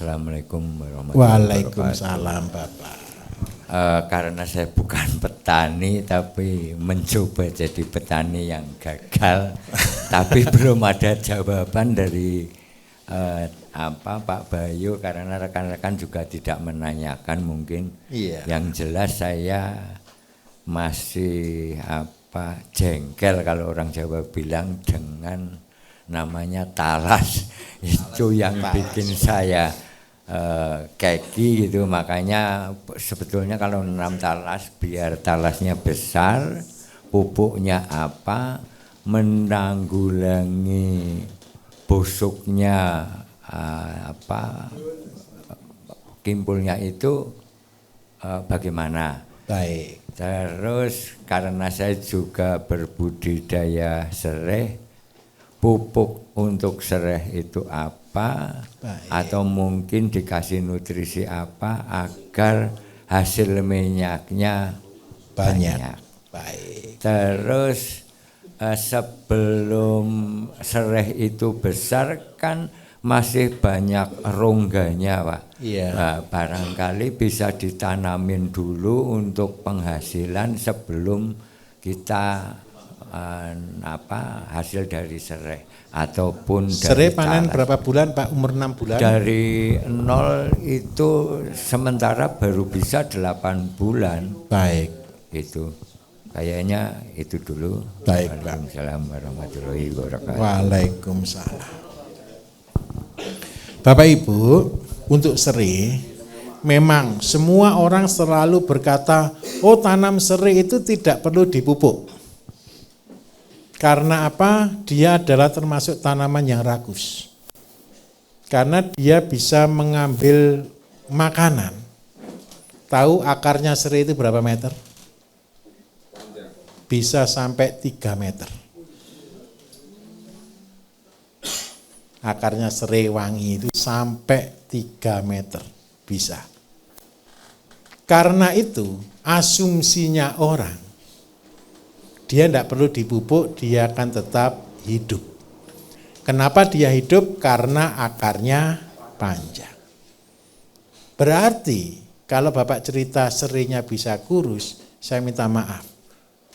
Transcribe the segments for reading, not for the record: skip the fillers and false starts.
Assalamualaikum warahmatullahi wabarakatuh. Waalaikumsalam Bapak. Karena saya bukan petani tapi mencoba jadi petani yang gagal, tapi belum ada jawaban dari Pak Bayu karena rekan-rekan juga tidak menanyakan mungkin. Iya. Yang jelas saya masih jengkel kalau orang Jawa bilang dengan namanya talas itu yang bikin saya keki gitu. Makanya sebetulnya kalau nanam talas biar talasnya besar, pupuknya menanggulangi busuknya kimpulnya itu bagaimana. Baik. Terus karena saya juga berbudidaya sereh, pupuk untuk sereh itu apa? Baik. Atau mungkin dikasih nutrisi apa agar hasil minyaknya banyak. Baik. Terus sebelum sereh itu besar kan masih banyak rongganya, Pak. Iya. Nah, barangkali bisa ditanamin dulu untuk penghasilan sebelum kita hasil dari sereh ataupun sereh dari panen talas. berapa bulan Pak? Umur 6 bulan? Dari 0 itu sementara baru bisa 8 bulan. Baik. Itu kayaknya itu dulu. Baik, Waalaikumsalam warahmatullahi wabarakatuh. Waalaikumsalam. Bapak Ibu, untuk serai memang semua orang selalu berkata, oh tanam serai itu tidak perlu dipupuk. Karena apa? Dia adalah termasuk tanaman yang rakus. Karena dia bisa mengambil makanan. Tahu akarnya serai itu berapa meter? Bisa sampai 3 meter. Akarnya serai wangi itu sampai 3 meter. Bisa. Karena itu asumsinya orang, dia tidak perlu dipupuk, dia akan tetap hidup. Kenapa dia hidup? Karena akarnya panjang. Berarti kalau Bapak cerita serainya bisa kurus, saya minta maaf.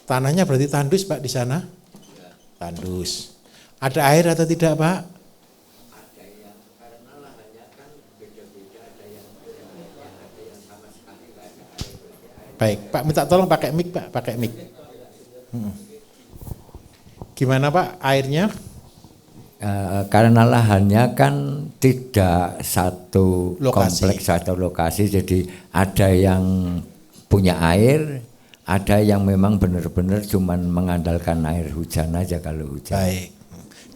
Tanahnya berarti tandus Pak di sana? Tandus. Ada air atau tidak Pak? Ada yang karena lahannya kan beda-beda, ada yang sama sekali nggak ada air. Baik, Pak minta tolong pakai mic Pak, pakai mic. Gimana Pak airnya? Karena lahannya kan tidak satu kompleks atau lokasi, jadi ada yang punya air, ada yang memang benar-benar cuman mengandalkan air hujan aja kalau hujan. Baik.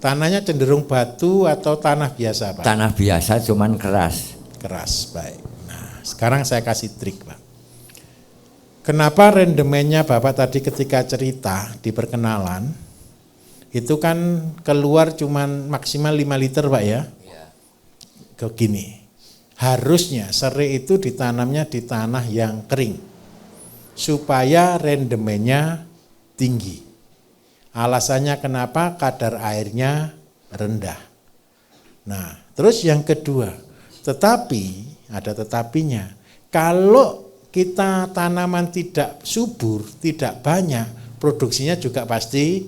Tanahnya cenderung batu atau tanah biasa Pak? Tanah biasa cuman keras. Keras, baik. Nah sekarang saya kasih trik Pak. Kenapa rendemennya Bapak tadi ketika cerita di perkenalan, itu kan keluar cuman maksimal 5 liter Pak ya? Iya. Begini, harusnya serai itu ditanamnya di tanah yang kering, supaya rendemennya tinggi. Alasannya kenapa? Kadar airnya rendah. Nah, terus yang kedua, tetapi, ada tetapinya, kalau kita tanaman tidak subur, tidak banyak, produksinya juga pasti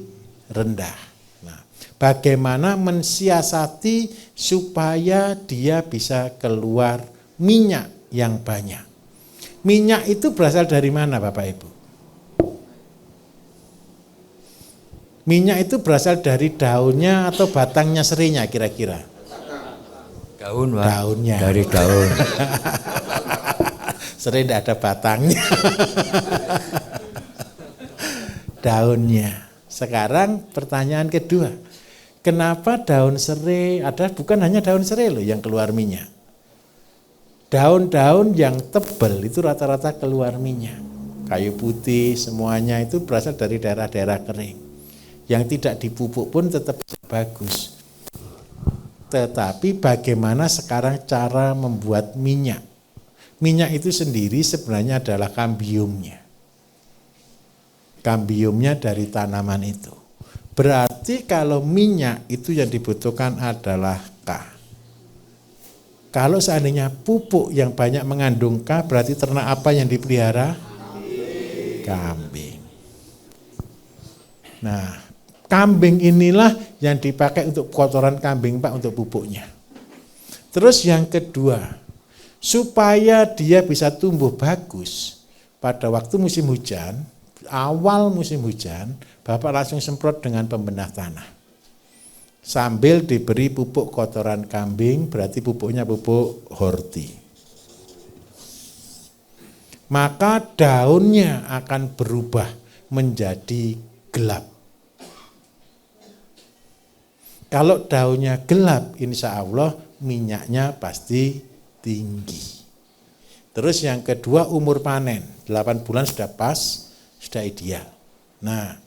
rendah. Nah, bagaimana mensiasati supaya dia bisa keluar minyak yang banyak? Minyak itu berasal dari mana Bapak Ibu? Minyak itu berasal dari daunnya atau batangnya serainya kira-kira? Daun Pak. Daunnya. Dari daun. Serai tidak ada batangnya. Daunnya. Sekarang pertanyaan kedua, kenapa daun serai, ada bukan hanya daun serai loh yang keluar minyak. Daun-daun yang tebal itu rata-rata keluar minyak. Kayu putih semuanya itu berasal dari daerah-daerah kering. Yang tidak dipupuk pun tetap bagus. Tetapi bagaimana sekarang cara membuat minyak? Minyak itu sendiri sebenarnya adalah kambiumnya. Kambiumnya dari tanaman itu. Berarti kalau minyak itu yang dibutuhkan adalah K. Kalau seandainya pupuk yang banyak mengandung K, berarti ternak apa yang dipelihara? Kambing. Nah, kambing inilah yang dipakai untuk kotoran kambing Pak, untuk pupuknya. Terus yang kedua, supaya dia bisa tumbuh bagus, pada waktu musim hujan, awal musim hujan, Bapak langsung semprot dengan pembenah tanah. Sambil diberi pupuk kotoran kambing, berarti pupuknya pupuk horti. Maka daunnya akan berubah menjadi gelap. Kalau daunnya gelap, insya Allah minyaknya pasti tinggi. Terus yang kedua, umur panen, 8 bulan sudah pas, sudah ideal. Nah,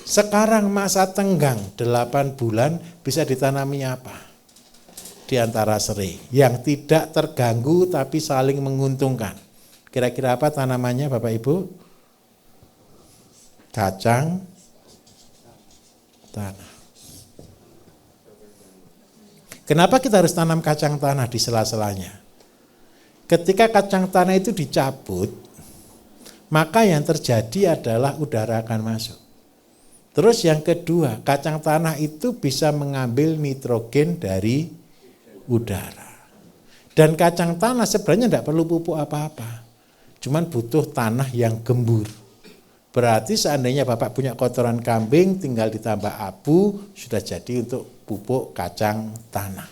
sekarang masa tenggang 8 bulan bisa ditanami apa? Di antara serai yang tidak terganggu tapi saling menguntungkan. Kira-kira apa tanamannya Bapak Ibu? Kacang tanah. Kenapa kita harus tanam kacang tanah di sela-selanya? Ketika kacang tanah itu dicabut, maka yang terjadi adalah udara akan masuk. Terus yang kedua, kacang tanah itu bisa mengambil nitrogen dari udara. Dan kacang tanah sebenarnya tidak perlu pupuk apa-apa. Cuman butuh tanah yang gembur. Berarti seandainya Bapak punya kotoran kambing, tinggal ditambah abu, sudah jadi untuk pupuk kacang tanah.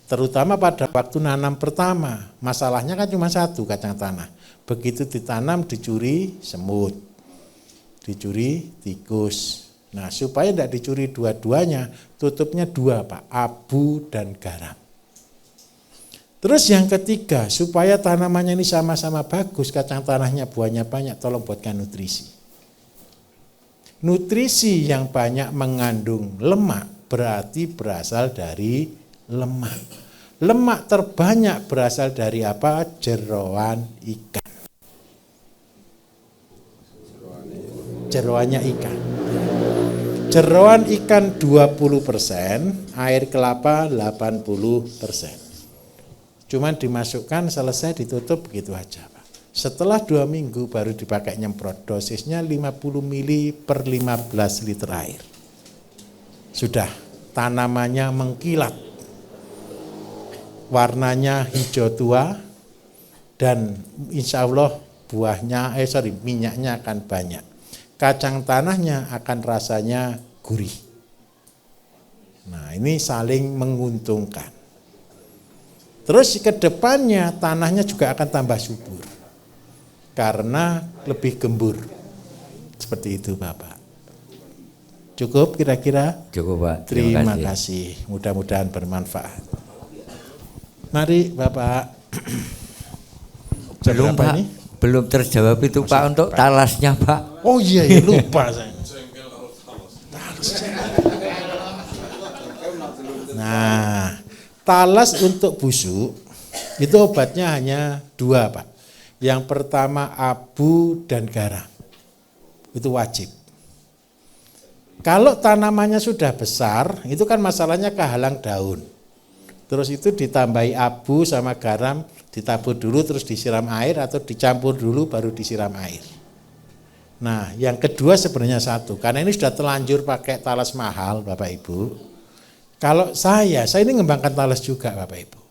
Terutama pada waktu nanam pertama, masalahnya kan cuma satu kacang tanah. Begitu ditanam dicuri semut, dicuri tikus. Nah, supaya tidak dicuri dua-duanya, tutupnya 2 Pak, abu dan garam. Terus yang ketiga, supaya tanamannya ini sama-sama bagus, kacang tanahnya buahnya banyak, tolong buatkan nutrisi. Nutrisi yang banyak mengandung lemak berarti berasal dari lemak. Lemak terbanyak berasal dari apa? Jeroan ikan. Jeroannya ikan. Jeroan ikan 20%, air kelapa 80%. Cuman dimasukkan, selesai, ditutup, begitu aja Pak. Setelah 2 minggu baru dipakai nyemprot, dosisnya 50 ml per 15 liter air. Sudah, tanamannya mengkilat. Warnanya hijau tua dan insya Allah minyaknya akan banyak. Kacang tanahnya akan rasanya gurih. Nah, ini saling menguntungkan. Terus ke depannya tanahnya juga akan tambah subur. Karena lebih gembur. Seperti itu Bapak. Cukup kira-kira? Cukup Pak. Terima kasih. Mudah-mudahan bermanfaat. Mari Bapak. Belum Pak. Ini? Belum terjawab itu Pak untuk talasnya Pak. Oh iya, lupa saya. Nah, talas untuk busuk itu obatnya hanya 2 Pak. Yang pertama abu dan garam. Itu wajib. Kalau tanamannya sudah besar, itu kan masalahnya kehalang daun. Terus itu ditambahi abu sama garam, ditabur dulu terus disiram air atau dicampur dulu baru disiram air. Nah, yang kedua sebenarnya satu, karena ini sudah terlanjur pakai talas mahal Bapak Ibu. Kalau saya ini ngembangkan talas juga Bapak Ibu.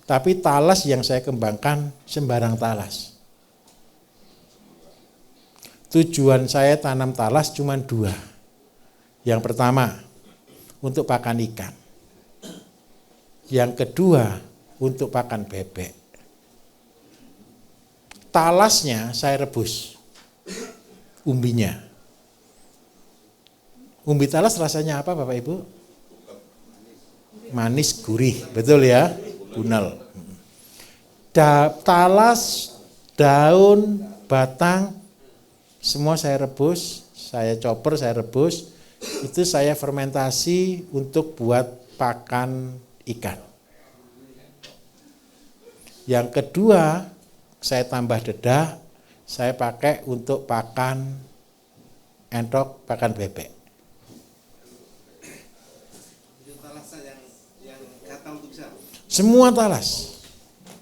Tapi talas yang saya kembangkan sembarang talas. Tujuan saya tanam talas cuma 2. Yang pertama, untuk pakan ikan. Yang kedua, untuk pakan bebek. Talasnya saya rebus. Umbinya. Umbi talas rasanya apa Bapak Ibu? Manis gurih, betul ya? Bunel. Talas, daun, batang, semua saya rebus, saya chopper, saya rebus. Itu saya fermentasi untuk buat pakan ikan. Yang kedua, saya tambah dedah, saya pakai untuk pakan entok, pakan bebek. Semua talas.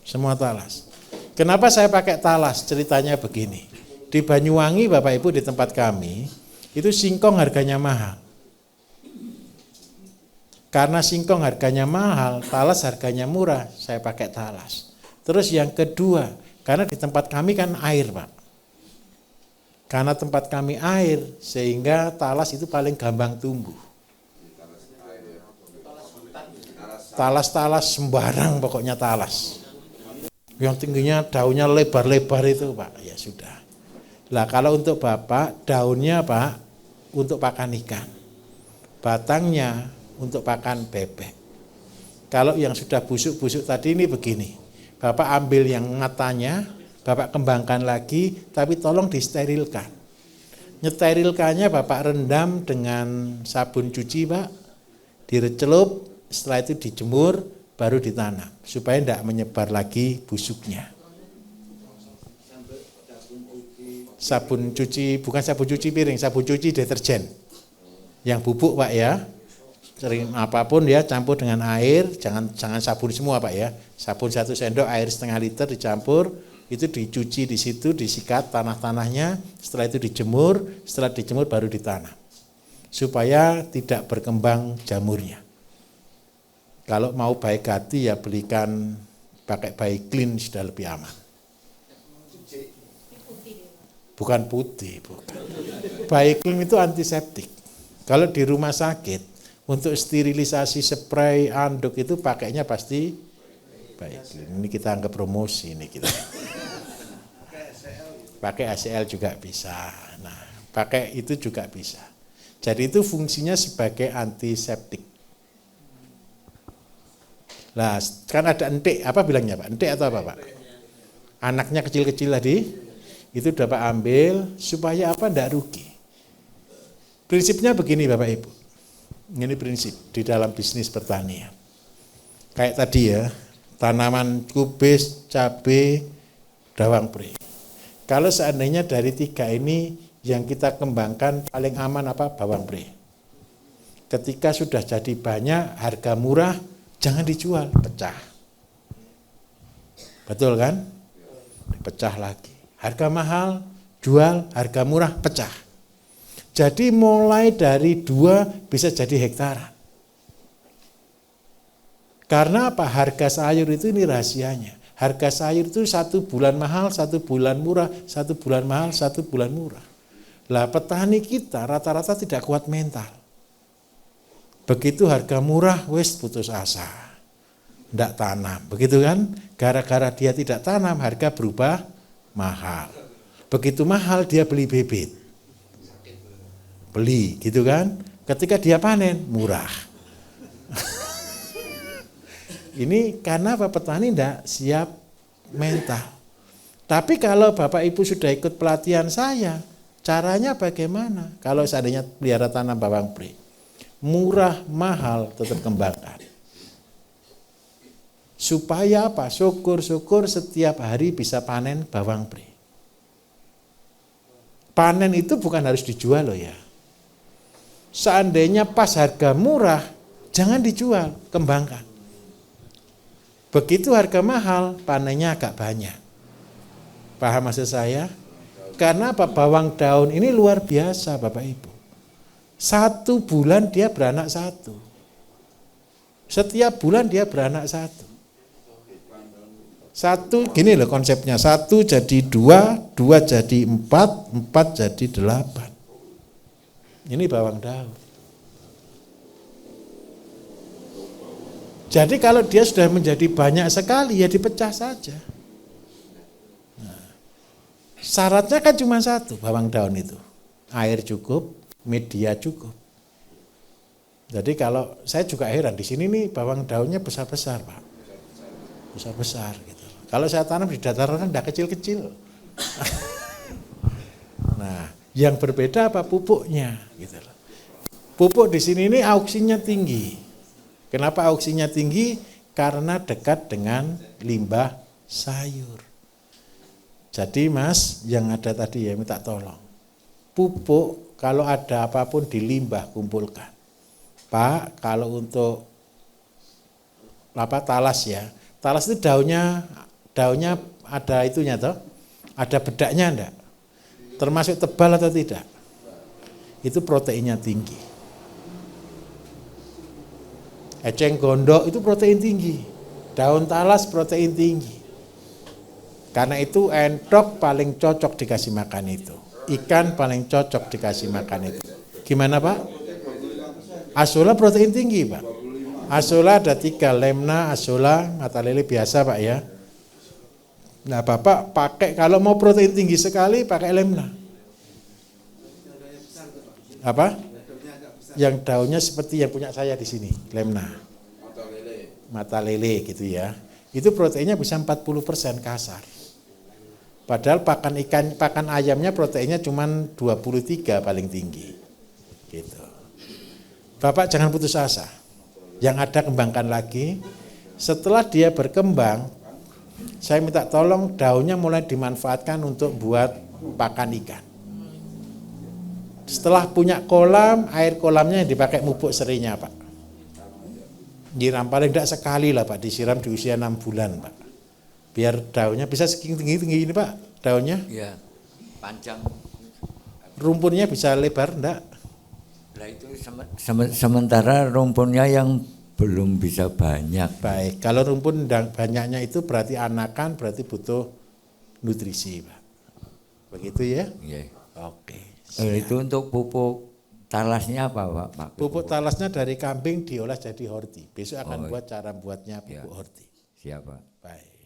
Semua talas. Kenapa saya pakai talas? Ceritanya begini. Di Banyuwangi Bapak Ibu di tempat kami, itu singkong harganya mahal. Karena singkong harganya mahal, talas harganya murah, saya pakai talas. Terus yang kedua, karena di tempat kami kan air Pak. Karena tempat kami air, sehingga talas itu paling gampang tumbuh. Talas-talas sembarang pokoknya talas. Yang tingginya daunnya lebar-lebar itu Pak, ya sudah. Lah kalau untuk Bapak, daunnya Pak untuk pakan ikan. Batangnya untuk pakan bebek. Kalau yang sudah busuk-busuk tadi ini begini. Bapak ambil yang matanya, Bapak kembangkan lagi, tapi tolong disterilkan. Nyesterilkannya Bapak rendam dengan sabun cuci Pak, direcelup, setelah itu dijemur, baru ditanam. Supaya tidak menyebar lagi busuknya. Sabun cuci, bukan sabun cuci piring, sabun cuci deterjen. Yang bubuk Pak ya, sering apapun ya campur dengan air, jangan sabun semua Pak ya. Sabun 1 sendok, air setengah liter dicampur, itu dicuci di situ, disikat tanah-tanahnya, setelah itu dijemur, setelah dijemur baru ditanam. Supaya tidak berkembang jamurnya. Kalau mau baik hati ya belikan pakai Baik Clean sudah lebih aman. Bukan putih, bukan. Baik Clean itu antiseptik. Kalau di rumah sakit untuk sterilisasi spray anduk itu pakainya pasti Baik Clean. Ini kita anggap promosi ini kita. Pakai ACL juga bisa. Nah, pakai itu juga bisa. Jadi itu fungsinya sebagai antiseptik. Nah, kan ada entik, apa bilangnya Pak? Entik atau apa Pak? Anaknya kecil-kecil tadi, itu dapat ambil supaya apa? Tidak rugi. Prinsipnya begini Bapak Ibu. Ini prinsip di dalam bisnis pertanian. Kayak tadi ya, tanaman kubis, cabai, bawang putih. Kalau seandainya dari 3 ini yang kita kembangkan paling aman apa? Bawang putih. Ketika sudah jadi banyak, harga murah, jangan dijual, pecah. Betul kan? Pecah lagi. Harga mahal, jual, harga murah, pecah. Jadi mulai dari 2 bisa jadi hektaran. Karena apa? Harga sayur itu ini rahasianya. Harga sayur itu 1 bulan mahal, 1 bulan murah, 1 bulan mahal, 1 bulan murah. Lah petani kita rata-rata tidak kuat mental. Begitu harga murah, wis putus asa. Tidak tanam, begitu kan? Gara-gara dia tidak tanam, harga berubah mahal. Begitu mahal dia beli bibit. Beli, gitu kan? Ketika dia panen, murah. Ini karena Pak petani tidak siap mental. Tapi kalau Bapak Ibu sudah ikut pelatihan saya, caranya bagaimana? Kalau seandainya pelihara tanam bawang putih, murah, mahal, tetap kembangkan. Supaya apa? Syukur-syukur setiap hari bisa panen bawang putih. Panen itu bukan harus dijual loh ya. Seandainya pas harga murah, jangan dijual, kembangkan. Begitu harga mahal, panennya agak banyak. Paham maksud saya? Karena apa? Bawang daun ini luar biasa Bapak Ibu. 1 bulan dia beranak 1. Setiap bulan dia beranak 1. 1 gini loh konsepnya. 1 jadi 2, 2 jadi 4, 4 jadi 8. Ini bawang daun. Jadi kalau dia sudah menjadi banyak sekali, ya dipecah saja. Nah, syaratnya kan cuma 1, bawang daun itu. Air cukup, media cukup. Jadi kalau, saya juga heran, di sini nih bawang daunnya besar-besar Pak. Besar-besar gitu. Kalau saya tanam di dataran tidak kecil-kecil. Nah, yang berbeda apa? Pupuknya. Gitu. Pupuk di sini ini auksinya tinggi. Kenapa auksinya tinggi? Karena dekat dengan limbah sayur. Jadi Mas, yang ada tadi ya minta tolong. Pupuk kalau ada apapun di limbah kumpulkan. Pak, kalau untuk talas ya. Talas itu daunnya ada itunya toh? Ada bedaknya enggak? Termasuk tebal atau tidak? Itu proteinnya tinggi. Eceng gondok itu protein tinggi. Daun talas protein tinggi. Karena itu entok paling cocok dikasih makan itu. Ikan paling cocok dikasih makan itu. Gimana Pak? Azolla protein tinggi Pak. Azolla ada 3, lemna, azolla, mata lele biasa Pak ya. Nah Bapak pakai kalau mau protein tinggi sekali pakai lemna. Apa? Yang daunnya seperti yang punya saya di sini, lemna. Mata lele gitu ya. Itu proteinnya bisa 40% kasar. Padahal pakan ayamnya proteinnya cuma 23 paling tinggi. Gitu. Bapak jangan putus asa. Yang ada kembangkan lagi. Setelah dia berkembang, saya minta tolong daunnya mulai dimanfaatkan untuk buat pakan ikan. Setelah punya kolam, air kolamnya yang dipakai mupuk serinya Pak. Nyiram paling tidak sekali lah Pak, disiram di usia 6 bulan Pak. Biar daunnya bisa tinggi ini Pak, daunnya. Iya, panjang. Rumpunnya bisa lebar enggak? Nah itu sementara rumpunnya yang belum bisa banyak. Baik, kalau rumpun banyaknya itu berarti anakan, berarti butuh nutrisi Pak. Begitu ya? Iya. Oke. Itu untuk pupuk talasnya apa Pak? Pupuk talasnya dari kambing diolah jadi horti. Besok akan buat cara buatnya pupuk horti. Siapa? Baik.